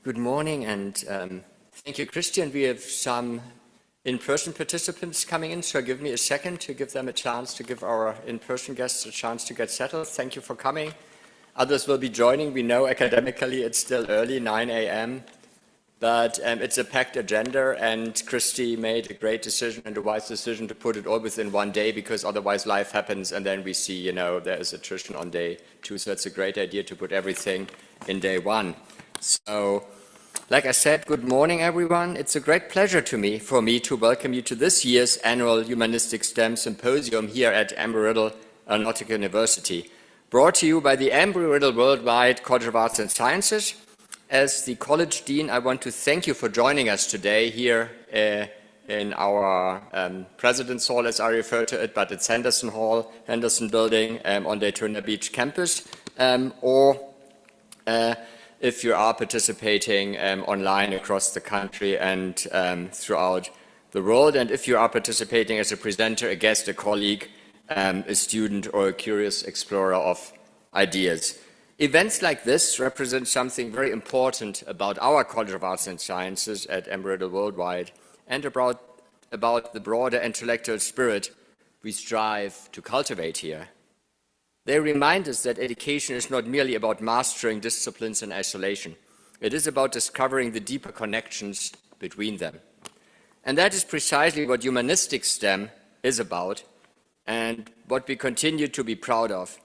Good morning, and thank you, Christian. We have some in-person participants coming in, so give me a second to give them a chance, to give our in-person guests a chance to get settled. Thank you for coming. Others will be joining. We know academically it's still early, 9 a.m., but it's a packed agenda, and Christy made a great decision and a wise decision to put it all within one day, because otherwise life happens, and then we see, there is attrition on day 2, so it's a great idea to put everything in day 1. So, like I said, good morning, everyone. It's a great pleasure for me to welcome you to this year's annual Humanistic STEM Symposium here at Embry-Riddle Aeronautical University, brought to you by the Embry-Riddle Worldwide College of Arts and Sciences. As the College Dean, I want to thank you for joining us today here in our President's Hall, as I refer to it, but it's Henderson Hall, Henderson Building on Daytona Beach campus, if you are participating online across the country and throughout the world, and if you are participating as a presenter, a guest, a colleague, a student, or a curious explorer of ideas. Events like this represent something very important about our College of Arts and Sciences at Embry-Riddle Worldwide, and about the broader intellectual spirit we strive to cultivate here. They remind us that education is not merely about mastering disciplines in isolation. It is about discovering the deeper connections between them. And that is precisely what Humanistic STEM is about, and what we continue to be proud of.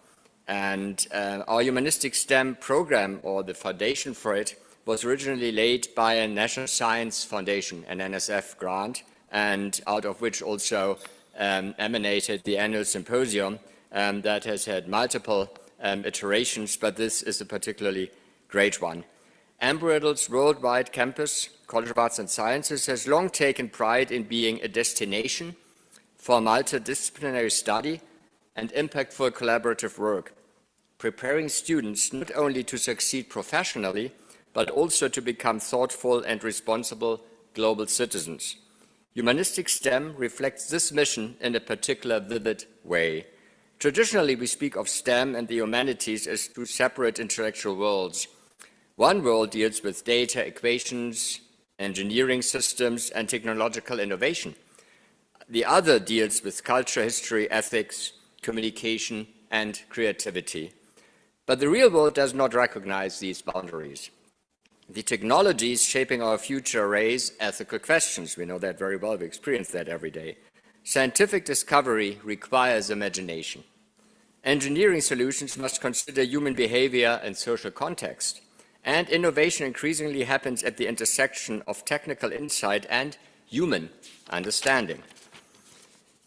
And our Humanistic STEM program, or the foundation for it, was originally laid by a National Science Foundation, an NSF grant, and out of which also emanated the annual symposium. That has had multiple iterations, but this is a particularly great one. Embry-Riddle's worldwide campus, College of Arts and Sciences, has long taken pride in being a destination for multidisciplinary study and impactful collaborative work, preparing students not only to succeed professionally, but also to become thoughtful and responsible global citizens. Humanistic STEM reflects this mission in a particular vivid way. Traditionally, we speak of STEM and the humanities as two separate intellectual worlds. One world deals with data, equations, engineering systems, and technological innovation. The other deals with culture, history, ethics, communication, and creativity. But the real world does not recognize these boundaries. The technologies shaping our future raise ethical questions. We know that very well. We experience that every day. Scientific discovery requires imagination. Engineering solutions must consider human behavior and social context. And innovation increasingly happens at the intersection of technical insight and human understanding.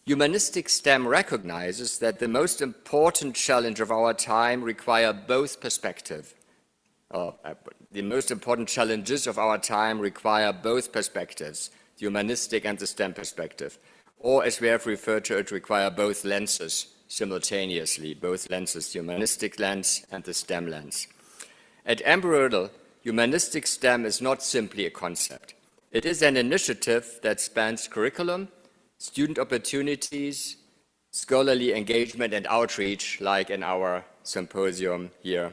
Humanistic STEM recognizes that the most important challenge of our time require both perspectives. The most important challenges of our time require both perspectives, the humanistic and the STEM perspective. Or, as we have referred to it, require both lenses simultaneously, both lenses, the humanistic lens and the STEM lens. At Embry-Riddle, Humanistic STEM is not simply a concept. It is an initiative that spans curriculum, student opportunities, scholarly engagement, and outreach, like in our symposium here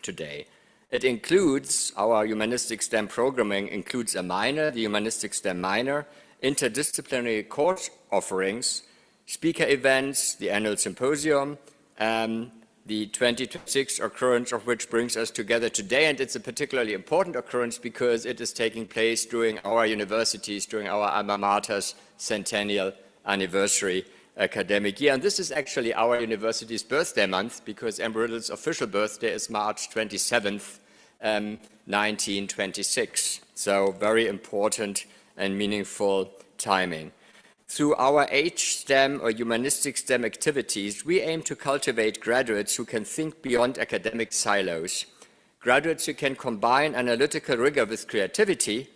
today. It includes, our Humanistic STEM programming includes a minor, the Humanistic STEM minor, interdisciplinary course offerings, speaker events, the annual symposium, the 2026 occurrence of which brings us together today, and it's a particularly important occurrence because it is taking place during our university's, during our alma mater's centennial anniversary academic year. And this is actually our university's birthday month, because Embry-Riddle's official birthday is March 27th, 1926. So very important and meaningful timing. Through our HSTEM or Humanistic STEM activities, we aim to cultivate graduates who can think beyond academic silos, graduates who can combine analytical rigor with creativity,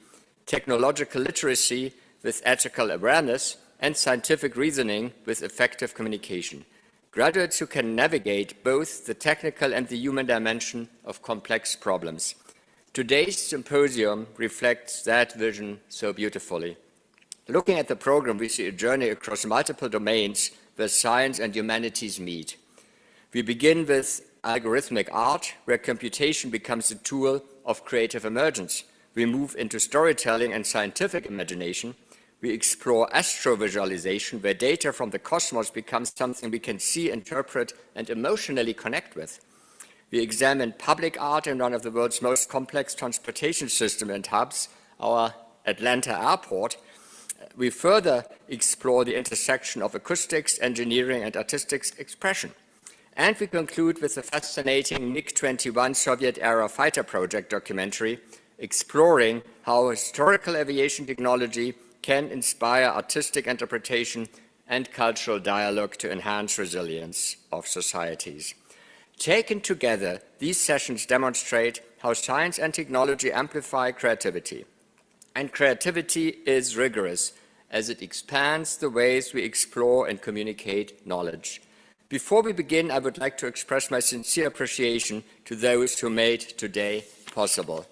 technological literacy with ethical awareness, and scientific reasoning with effective communication. Graduates who can navigate both the technical and the human dimension of complex problems. Today's symposium reflects that vision so beautifully. Looking at the program, we see a journey across multiple domains where science and humanities meet. We begin with algorithmic art, where computation becomes a tool of creative emergence. We move into storytelling and scientific imagination. We explore astrovisualization, where data from the cosmos becomes something we can see, interpret, and emotionally connect with. We examine public art in one of the world's most complex transportation systems and hubs, our Atlanta airport. We further explore the intersection of acoustics, engineering, and artistic expression. And we conclude with the fascinating MiG-21 Soviet-era fighter project documentary, exploring how historical aviation technology can inspire artistic interpretation and cultural dialogue to enhance resilience of societies. Taken together, these sessions demonstrate how science and technology amplify creativity. And creativity is rigorous, as it expands the ways we explore and communicate knowledge. Before we begin, I would like to express my sincere appreciation to those who made today possible.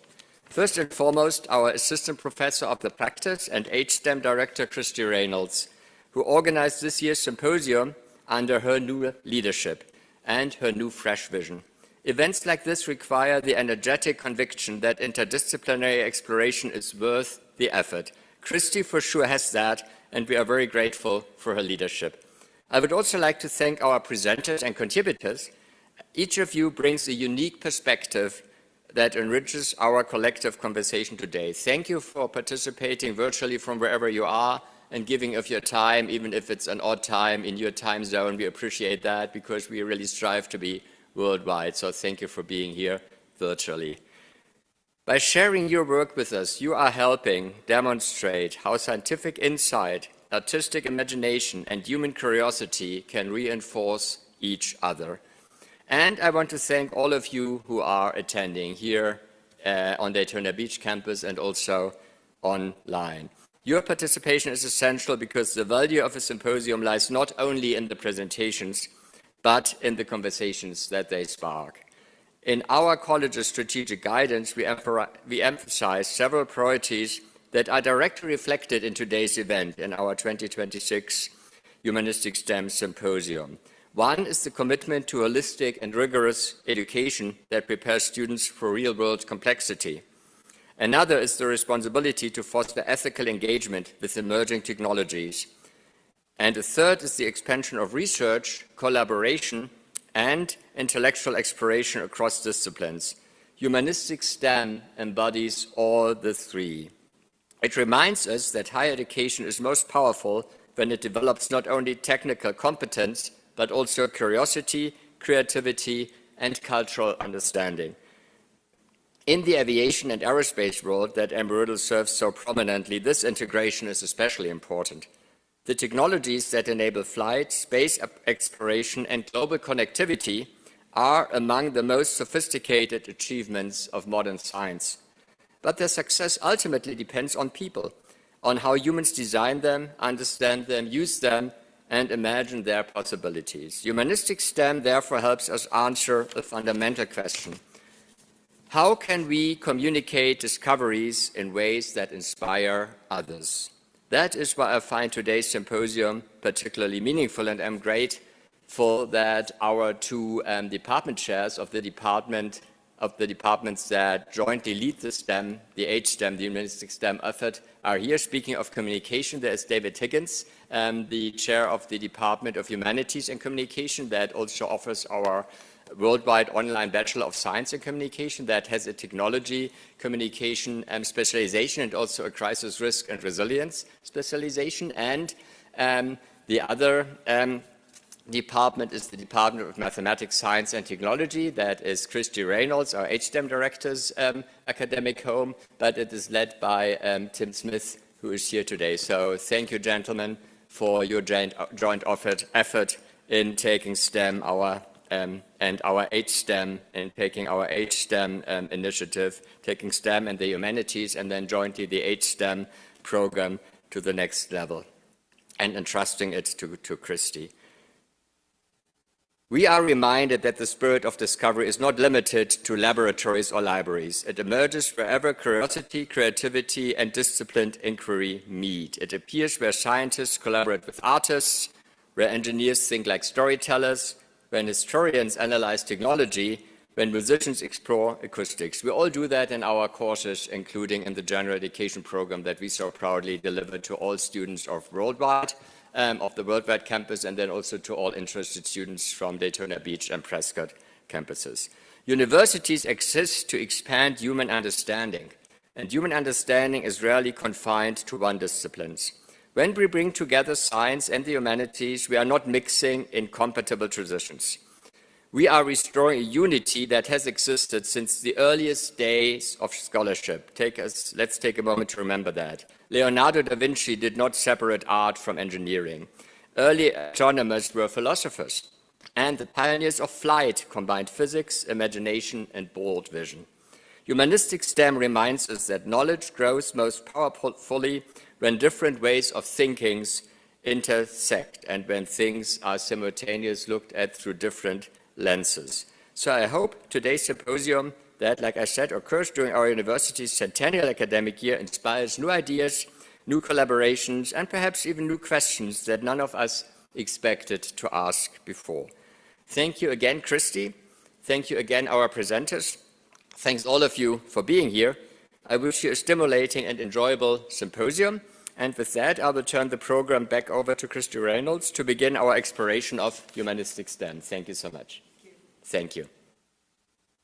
First and foremost, our Assistant Professor of the Practice and HSTEM Director, Christy Reynolds, who organized this year's symposium under her new leadership and her new fresh vision. Events like this require the energetic conviction that interdisciplinary exploration is worth the effort. Christy for sure has that, and we are very grateful for her leadership. I would also like to thank our presenters and contributors. Each of you brings a unique perspective that enriches our collective conversation today. Thank you for participating virtually from wherever you are and giving of your time, even if it's an odd time in your time zone. We appreciate that because we really strive to be worldwide. So thank you for being here virtually. By sharing your work with us, you are helping demonstrate how scientific insight, artistic imagination, and human curiosity can reinforce each other. And I want to thank all of you who are attending here on Daytona Beach campus and also online. Your participation is essential because the value of a symposium lies not only in the presentations, but in the conversations that they spark. In our college's strategic guidance, we emphasize several priorities that are directly reflected in today's event in our 2026 Humanistic STEM Symposium. One is the commitment to holistic and rigorous education that prepares students for real-world complexity. Another is the responsibility to foster ethical engagement with emerging technologies. And a third is the expansion of research, collaboration, and intellectual exploration across disciplines. Humanistic STEM embodies all the three. It reminds us that higher education is most powerful when it develops not only technical competence, but also curiosity, creativity, and cultural understanding. In the aviation and aerospace world that Embry-Riddle serves so prominently, this integration is especially important. The technologies that enable flight, space exploration, and global connectivity are among the most sophisticated achievements of modern science. But their success ultimately depends on people, on how humans design them, understand them, use them, and imagine their possibilities. Humanistic STEM therefore helps us answer a fundamental question. How can we communicate discoveries in ways that inspire others? That is why I find today's symposium particularly meaningful, and I'm grateful that our two department chairs of the departments that jointly lead the STEM, the HSTEM, the Humanistic STEM effort, are here. Speaking of communication, there is David Higgins, the chair of the Department of Humanities and Communication that also offers our worldwide online Bachelor of Science in Communication that has a technology communication specialization and also a crisis risk and resilience specialization. And the other department is the Department of Mathematics, Science and Technology. That is Christy Reynolds, our HSTEM director's academic home, but it is led by Tim Smith, who is here today. So thank you, gentlemen, for your joint effort in taking STEM, and our HSTEM, and taking our HSTEM initiative, taking STEM and the humanities, and then jointly the HSTEM program to the next level, and entrusting it to Christy. We are reminded that the spirit of discovery is not limited to laboratories or libraries. It emerges wherever curiosity, creativity, and disciplined inquiry meet. It appears where scientists collaborate with artists, where engineers think like storytellers, when historians analyze technology, when musicians explore acoustics. We all do that in our courses, including in the general education program that we so proudly deliver to all students of the Worldwide campus, and then also to all interested students from Daytona Beach and Prescott campuses. Universities exist to expand human understanding, and human understanding is rarely confined to one discipline. When we bring together science and the humanities, we are not mixing incompatible traditions. We are restoring a unity that has existed since the earliest days of scholarship. Let's take a moment to remember that. Leonardo da Vinci did not separate art from engineering. Early astronomers were philosophers, and the pioneers of flight combined physics, imagination, and bold vision. Humanistic STEM reminds us that knowledge grows most powerfully when different ways of thinking intersect and when things are simultaneously looked at through different lenses. So I hope today's symposium that, like I said, occurs during our university's centennial academic year inspires new ideas, new collaborations, and perhaps even new questions that none of us expected to ask before. Thank you again, Christy. Thank you again, our presenters. Thanks all of you for being here. I wish you a stimulating and enjoyable symposium. And with that, I will turn the program back over to Christy Reynolds to begin our exploration of humanistic STEM. Thank you so much. Thank you.